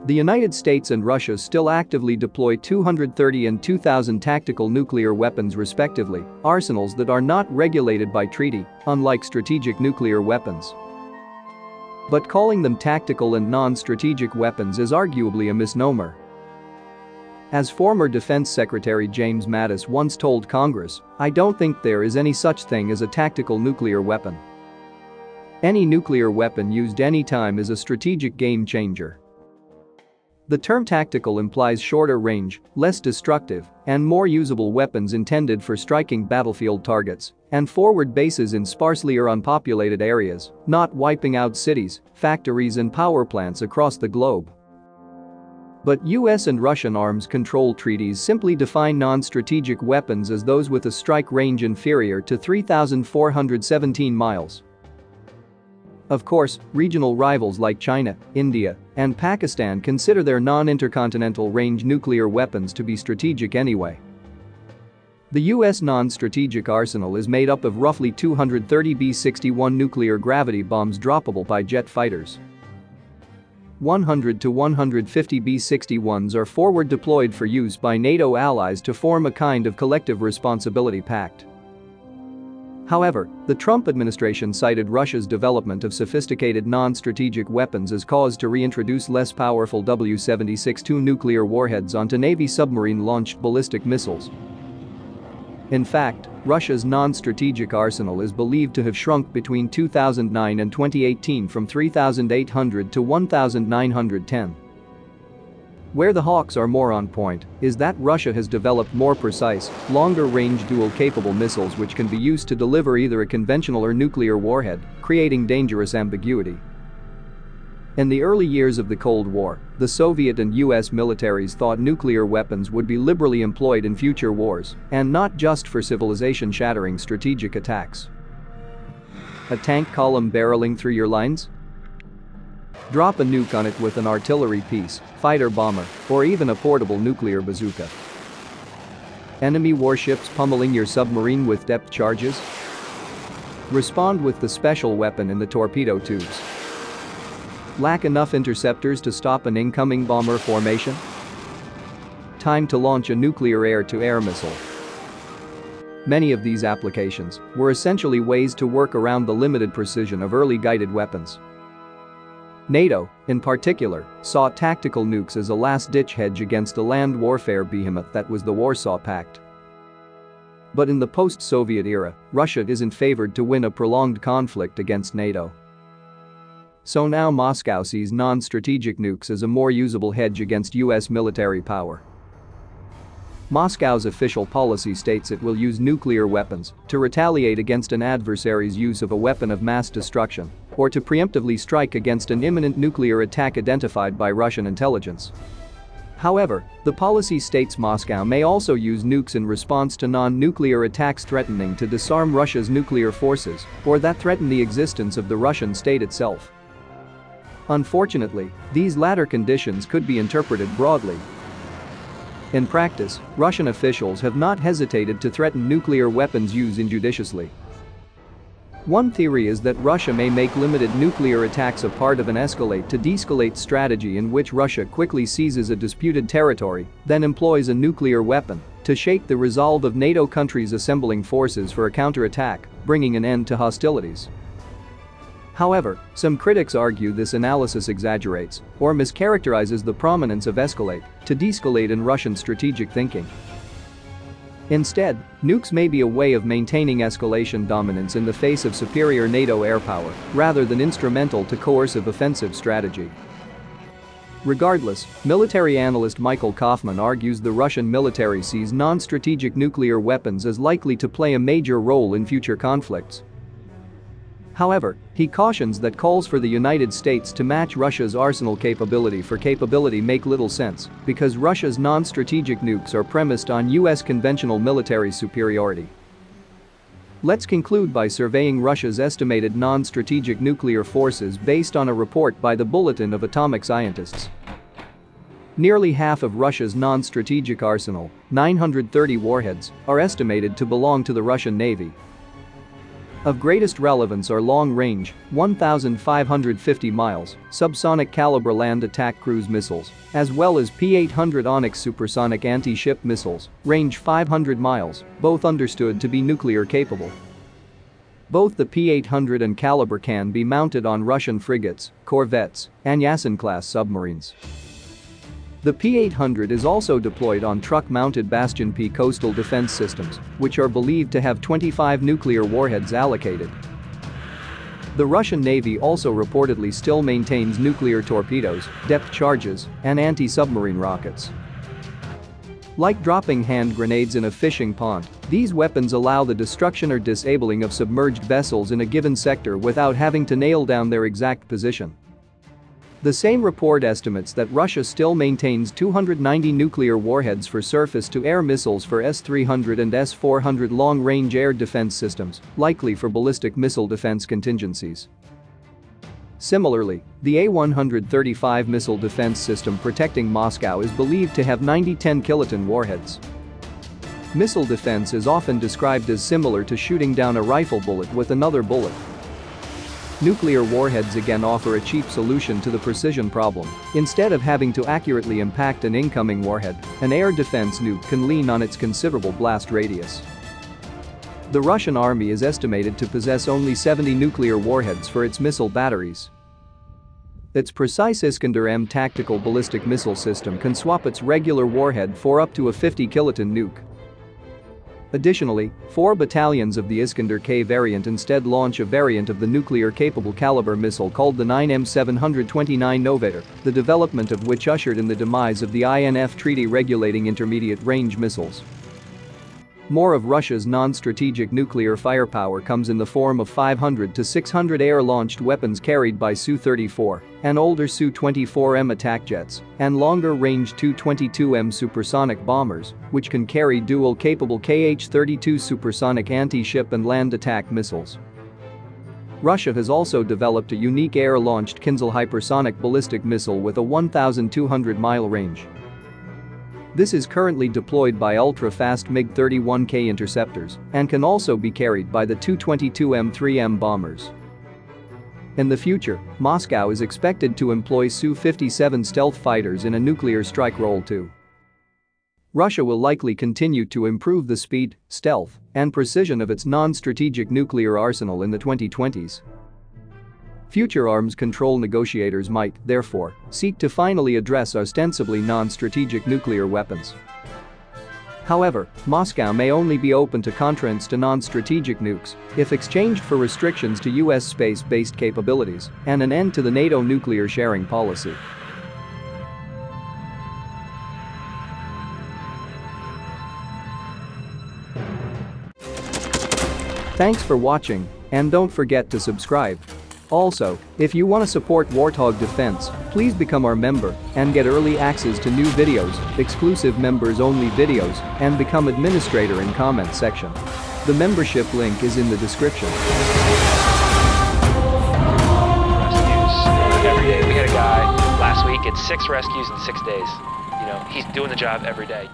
The United States and Russia still actively deploy 230 and 2,000 tactical nuclear weapons respectively, arsenals that are not regulated by treaty, unlike strategic nuclear weapons. But calling them tactical and non-strategic weapons is arguably a misnomer. As former Defense Secretary James Mattis once told Congress, "I don't think there is any such thing as a tactical nuclear weapon. Any nuclear weapon used anytime is a strategic game changer." The term tactical implies shorter range, less destructive, and more usable weapons intended for striking battlefield targets and forward bases in sparsely or unpopulated areas, not wiping out cities, factories and power plants across the globe. But US and Russian arms control treaties simply define non-strategic weapons as those with a strike range inferior to 3,417 miles. Of course, regional rivals like China, India, and Pakistan consider their non-intercontinental range nuclear weapons to be strategic anyway. The US non-strategic arsenal is made up of roughly 230 B-61 nuclear gravity bombs droppable by jet fighters. 100 to 150 B-61s are forward deployed for use by NATO allies to form a kind of collective responsibility pact. However, the Trump administration cited Russia's development of sophisticated non-strategic weapons as cause to reintroduce less powerful W-76-2 nuclear warheads onto Navy submarine-launched ballistic missiles. In fact, Russia's non-strategic arsenal is believed to have shrunk between 2009 and 2018 from 3,800 to 1,910. Where the hawks are more on point is that Russia has developed more precise, longer-range dual-capable missiles which can be used to deliver either a conventional or nuclear warhead, creating dangerous ambiguity. In the early years of the Cold War, the Soviet and US militaries thought nuclear weapons would be liberally employed in future wars, and not just for civilization-shattering strategic attacks. A tank column barreling through your lines? Drop a nuke on it with an artillery piece, fighter bomber, or even a portable nuclear bazooka. Enemy warships pummeling your submarine with depth charges? Respond with the special weapon in the torpedo tubes. Lack enough interceptors to stop an incoming bomber formation? Time to launch a nuclear air-to-air missile. Many of these applications were essentially ways to work around the limited precision of early guided weapons. NATO, in particular, saw tactical nukes as a last-ditch hedge against a land warfare behemoth that was the Warsaw Pact. But in the post-Soviet era, Russia isn't favored to win a prolonged conflict against NATO. So now Moscow sees non-strategic nukes as a more usable hedge against US military power. Moscow's official policy states it will use nuclear weapons to retaliate against an adversary's use of a weapon of mass destruction or to preemptively strike against an imminent nuclear attack identified by Russian intelligence. However, the policy states Moscow may also use nukes in response to non-nuclear attacks threatening to disarm Russia's nuclear forces or that threaten the existence of the Russian state itself. Unfortunately, these latter conditions could be interpreted broadly. In practice, Russian officials have not hesitated to threaten nuclear weapons use injudiciously. One theory is that Russia may make limited nuclear attacks a part of an escalate to de-escalate strategy in which Russia quickly seizes a disputed territory, then employs a nuclear weapon to shake the resolve of NATO countries assembling forces for a counterattack, bringing an end to hostilities. However, some critics argue this analysis exaggerates or mischaracterizes the prominence of escalate to de-escalate in Russian strategic thinking. Instead, nukes may be a way of maintaining escalation dominance in the face of superior NATO air power, rather than instrumental to coercive offensive strategy. Regardless, military analyst Michael Kaufman argues the Russian military sees non-strategic nuclear weapons as likely to play a major role in future conflicts. However, he cautions that calls for the United States to match Russia's arsenal capability for capability make little sense because Russia's non-strategic nukes are premised on US conventional military superiority. Let's conclude by surveying Russia's estimated non-strategic nuclear forces based on a report by the Bulletin of Atomic Scientists. Nearly half of Russia's non-strategic arsenal, 930 warheads, are estimated to belong to the Russian Navy. Of greatest relevance are long-range, 1,550 miles, subsonic caliber land attack cruise missiles, as well as P-800 Onyx supersonic anti-ship missiles, range 500 miles, both understood to be nuclear capable. Both the P-800 and caliber can be mounted on Russian frigates, corvettes, and Yasin-class submarines. The P-800 is also deployed on truck-mounted Bastion P coastal defense systems, which are believed to have 25 nuclear warheads allocated. The Russian Navy also reportedly still maintains nuclear torpedoes, depth charges, and anti-submarine rockets. Like dropping hand grenades in a fishing pond, these weapons allow the destruction or disabling of submerged vessels in a given sector without having to nail down their exact position. The same report estimates that Russia still maintains 290 nuclear warheads for surface-to-air missiles for S-300 and S-400 long-range air defense systems, likely for ballistic missile defense contingencies. Similarly, the A-135 missile defense system protecting Moscow is believed to have 90 10-kiloton warheads. Missile defense is often described as similar to shooting down a rifle bullet with another bullet. Nuclear warheads again offer a cheap solution to the precision problem. Instead of having to accurately impact an incoming warhead, an air defense nuke can lean on its considerable blast radius. The Russian army is estimated to possess only 70 nuclear warheads for its missile batteries. Its precise Iskander-M tactical ballistic missile system can swap its regular warhead for up to a 50-kiloton nuke. Additionally, 4 battalions of the Iskander-K variant instead launch a variant of the nuclear-capable caliber missile called the 9M729 Novator, the development of which ushered in the demise of the INF Treaty regulating intermediate-range missiles. More of Russia's non-strategic nuclear firepower comes in the form of 500 to 600 air-launched weapons carried by Su-34 and older Su-24M attack jets and longer-range Tu-22M supersonic bombers, which can carry dual-capable Kh-32 supersonic anti-ship and land attack missiles. Russia has also developed a unique air-launched Kinzhal hypersonic ballistic missile with a 1,200-mile range. This is currently deployed by ultra-fast MiG-31K interceptors and can also be carried by the Tu-22M-3M bombers. In the future, Moscow is expected to employ Su-57 stealth fighters in a nuclear strike role too. Russia will likely continue to improve the speed, stealth, and precision of its non-strategic nuclear arsenal in the 2020s. Future arms control negotiators might, therefore, seek to finally address ostensibly non-strategic nuclear weapons. However, Moscow may only be open to contracts to non-strategic nukes if exchanged for restrictions to US space-based capabilities and an end to the NATO nuclear sharing policy. Thanks for watching, and don't forget to subscribe. Also, if you want to support Warthog Defense, please become our member and get early access to new videos, exclusive members-only videos, and become administrator in comments section. The membership link is in the description. Rescues every day. We had a guy last week at 6 rescues in 6 days. You know, he's doing the job every day.